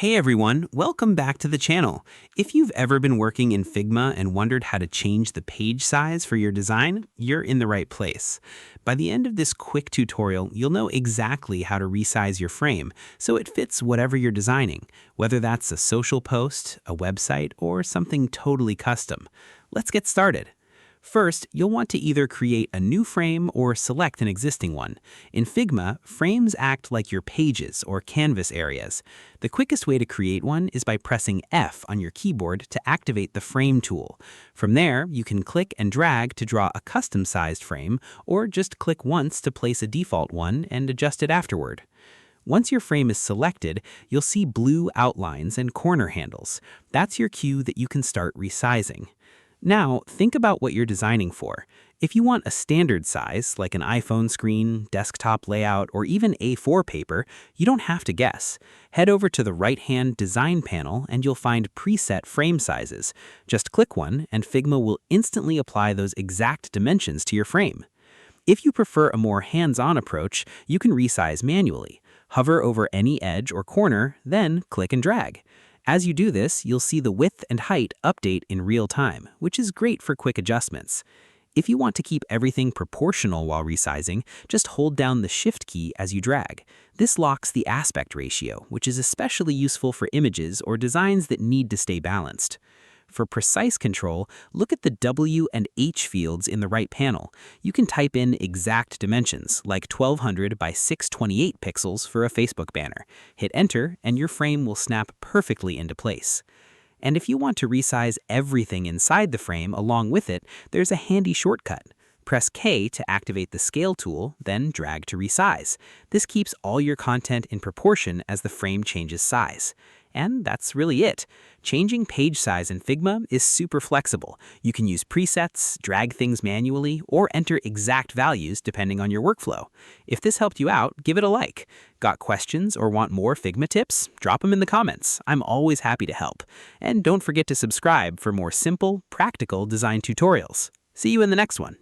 Hey everyone, welcome back to the channel. If you've ever been working in Figma and wondered how to change the page size for your design, you're in the right place. By the end of this quick tutorial, you'll know exactly how to resize your frame so it fits whatever you're designing, whether that's a social post, a website, or something totally custom. Let's get started. First, you'll want to either create a new frame or select an existing one. In Figma, frames act like your pages or canvas areas. The quickest way to create one is by pressing F on your keyboard to activate the Frame tool. From there, you can click and drag to draw a custom-sized frame, or just click once to place a default one and adjust it afterward. Once your frame is selected, you'll see blue outlines and corner handles. That's your cue that you can start resizing. Now, think about what you're designing for. If you want a standard size, like an iPhone screen, desktop layout, or even A4 paper, you don't have to guess. Head over to the right-hand Design panel and you'll find preset frame sizes. Just click one and Figma will instantly apply those exact dimensions to your frame. If you prefer a more hands-on approach, you can resize manually. Hover over any edge or corner, then click and drag. As you do this, you'll see the width and height update in real time, which is great for quick adjustments. If you want to keep everything proportional while resizing, just hold down the Shift key as you drag. This locks the aspect ratio, which is especially useful for images or designs that need to stay balanced. For precise control, look at the W and H fields in the right panel. You can type in exact dimensions, like 1200 by 628 pixels for a Facebook banner. Hit Enter, and your frame will snap perfectly into place. And if you want to resize everything inside the frame along with it, there's a handy shortcut. Press K to activate the Scale tool, then drag to resize. This keeps all your content in proportion as the frame changes size. And that's really it. Changing page size in Figma is super flexible. You can use presets, drag things manually, or enter exact values depending on your workflow. If this helped you out, give it a like. Got questions or want more Figma tips? Drop them in the comments. I'm always happy to help. And don't forget to subscribe for more simple, practical design tutorials. See you in the next one.